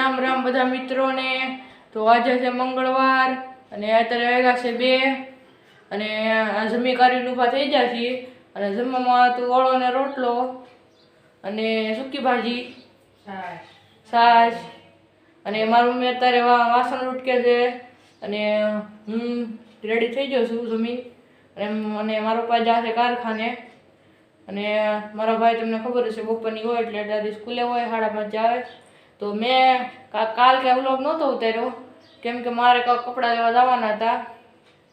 રામ રામ બધા મિત્રોને। તો આજે છે મંગળવાર અને અત્યારે વાગ્યા છે 2 અને આ જમી કરીને ઊભા થઈ ગયા છીએ અને જમવામાં તો ઓળો ને રોટલો અને સૂકી ભાજી છાશ અને મારી મમ્મી અત્યારે વાસણ ઉટકે છે અને હું રેડી થઈ ગયો છું જમી અને મારો પપ્પા જાય છે કારખાને અને મારા ભાઈ તમને ખબર હશે બપોરની હોય એટલે દાદી સ્કૂલે હોય 5:30 આવે। તો મેં કાલ કે વ્લોગ નહોતો ઉતાર્યો કેમ કે મારે કપડાં લેવા જવાના હતા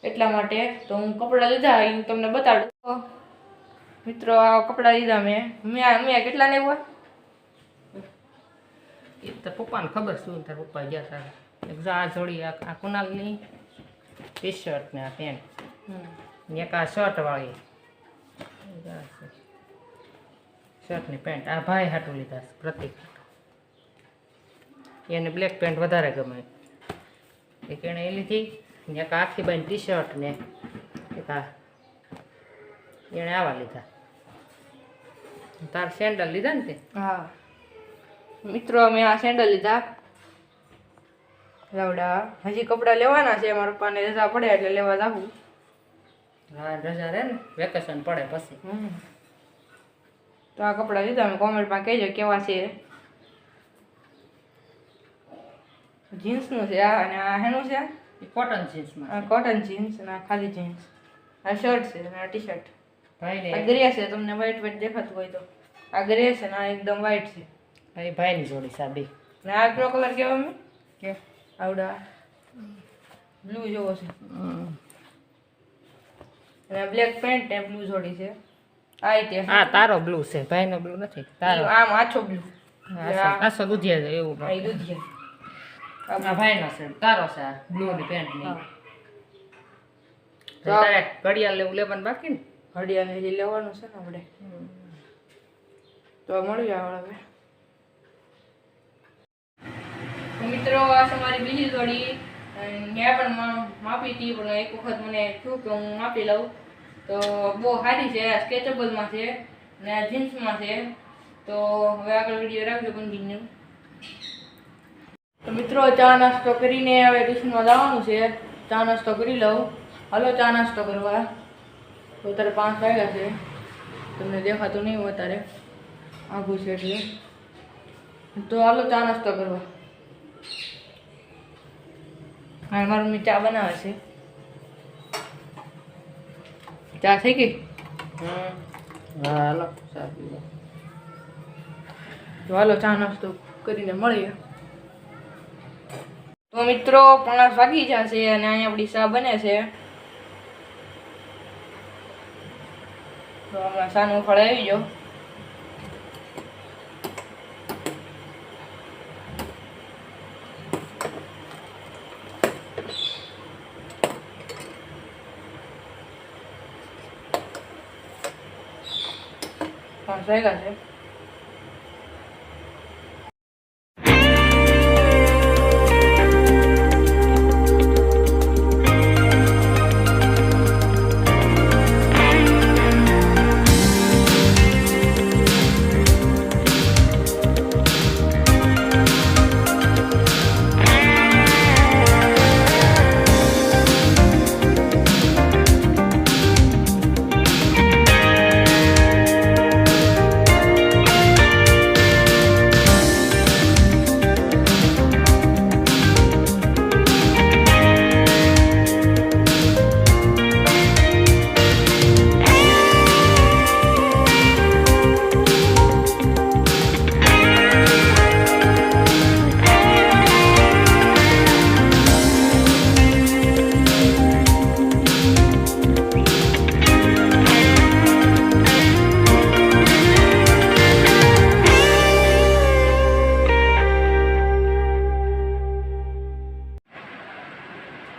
એટલા માટે। તો હું કપડાં લીધા હું તમને બતાડું મિત્રો। આ કપડાં લીધા મેં કેટલા લેવા એ તો પપ્પાને ખબર શું તાર પપ્પા ગયા તારે એક આ જોડી આ કુનાલની ટી શર્ટ ને આ પેન્ટ ને એક આ શર્ટ વાળી શર્ટ ની પેન્ટ આ ભાઈ હાટું લીધા પ્રતિક એને બ્લેક પેન્ટ વધારે ગમે એક એને એ લીધી ને એક આખી બાઈ ટી શર્ટ ને એક આ એને આવા લીધા। તાર સેન્ડલ લીધા ને તે? હા મિત્રો મેં આ સેન્ડલ લીધા લાવડા હજી કપડાં લેવાના છે મારા પપ્પાને રજા પડે એટલે લેવા જાવું। હા રજા રહે ને વેકેશન પડે પછી। તો આ કપડાં લીધા મેં કોમેન્ટમાં કહેજો કેવા છે। જીન્સનું છે આ અને આ હેનું છે કોટન જીન્સમાં આ કોટન જીન્સ અને આ ખાલી જીન્સ આ શર્ટ છે અને આ ટી શર્ટ ભાઈને આ ગ્રે છે તમને વ્હાઈટ દેખાતું હોય તો આ ગ્રે છે ને આ એકદમ વ્હાઈટ છે ભાઈ ભાઈની જોડી સાબી ને આ કયો કલર કેવો મેં કે આવડા બ્લુ જેવો છે અને બ્લેક પેન્ટ ને બ્લુ જોડી છે આ રીતે આ તારો બ્લુ છે ભાઈનો બ્લુ નથી તારો આમ આછો બ્લુ આસો દુધિયા છે એવું આ દૂધિયા આ ભાઈનો છે તારો છે આ બ્લુ ની પેન્ટ ની તો તારે ઘડિયાળ લેવાનું બાકી ને ઘડિયાળ હજી લેવાનું છે ને આપણે તો મળી આવે હવે મિત્રો। આ છે મારી બીજી જોડી મેં પણ માપી હતી પણ એક વખત મને થયું કે હું માપી લઉં તો બહુ સારી છે સ્કેચેબલમાં છે અને જીન્સમાં છે। તો હવે આગળ વિડીયો રાખજો કન્ટિન્યુ। તો મિત્રો ચા નાસ્તો કરીને હવે ટ્યુશનમાં જવાનું છે ચા નાસ્તો કરી લઉં હાલો ચા નાસ્તો કરવા। તો અત્યારે 5 વાગ્યા છે તમને દેખાતું નહીં હોય અત્યારે આઘું છે એટલે તો હાલો ચા નાસ્તો કરવા। હા મારી મમ્મી ચા બનાવે છે ચા થઈ ગઈ હા હાલો તો હાલો ચા નાસ્તો કરીને મળીએ। તો મિત્રો 5 વાગી જશે અને અહીંયા આપણી ચા બને છે તો હમણાં ચાનું ફળ આવી ગયો। વાગ્યા છે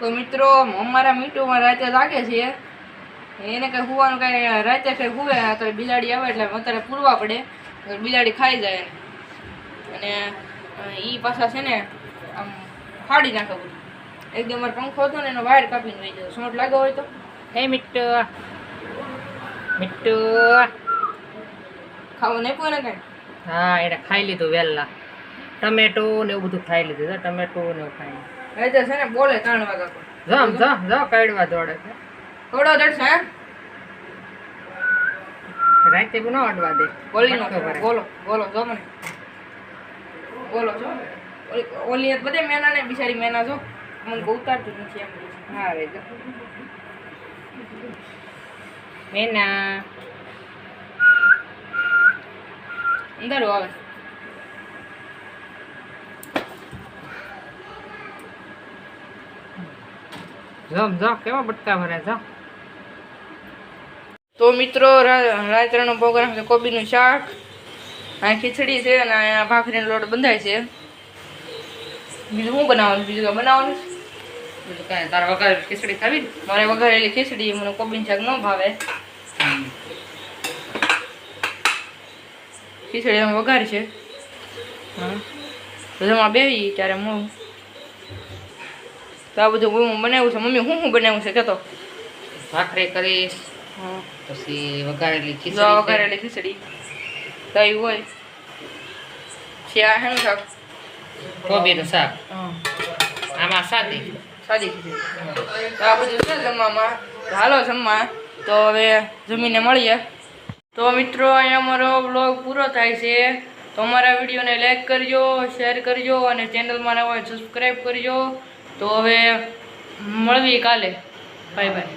તો મિત્રો અમારા મીઠુમાં રાતે જાગે છે એને કંઈ સુવાનું કાંઈ રાતે કંઈ સુવે તો બિલાડી આવે એટલે અત્યારે પૂરવા પડે બિલાડી ખાઈ જાય અને એ પાછા છે ને આમ ફાડી નાખે બધું એકદમ મારો પંખો હતો ને એનો વાયર કાપીને લઈ જતો શોર્ટ લાગ્યો હોય તો હે મિટ્ટુ મિટ્ટુ ખાવું નહીં પૂને કાંઈ હા એને ખાઈ લીધું વહેલા ટમેટો ને એવું બધું ખાઈ લીધું ટમેટો ને એવું ખાઈ એ તો છે ને બોલે 3 વાગ્યા જાઓ કાઢવા દોડે છે થોડો દર્શ હે રાતે બી ન અડવા દે બોલી નો પટકો ભરે. બોલો જો મને બોલો છો ઓલી બધે મેના ને બિચારી મેના જો મને બહુ ઉતારતી નથી એમ હા રે જો મેના અંદર આવે જો કેવા બટકા ભરે જો તો મિત્રો રાત્રેનો પ્રોગ્રામ છે કોબીનું શાક આ ખીચડી છે અને આ ભાખરીનો લોટ બંધાય છે બીજું શું બનાવવાનું બીજું કાંઈ બનાવવાનું છે? બીજું કાંઈ તારા વગર ખીચડી ખાવી ને? મારે વઘારેલી ખીચડી મને કોબીનું શાક ન ભાવે ખીચડી અમે વઘાર છે હા તો જમવા બેસી ત્યારે હું તો આ બધું હું બનાવ્યું છે મમ્મી શું બનાવ્યું છે કહેતો ભાખરી કરીશ હા પછી વઘારેલી જો ખીચડી છે. વઘારેલી ખીચડી દહીં હોય છે આ શેનું શાક કોબીનું શાક હા આમાં સાદી સાદી ખીચડી તો આ બધું છે જમવામાં તો હાલો જમવા તો હવે જમીને મળીએ તો મિત્રો અહીંયા અમારો બ્લોગ પૂરો થાય છે તો અમારા વિડીયોને લાઈક કરજો શેર કરજો અને ચેનલમાં નવા હોય સબસ્ક્રાઈબ કરજો તો હવે મળવી કાલે બાય બાય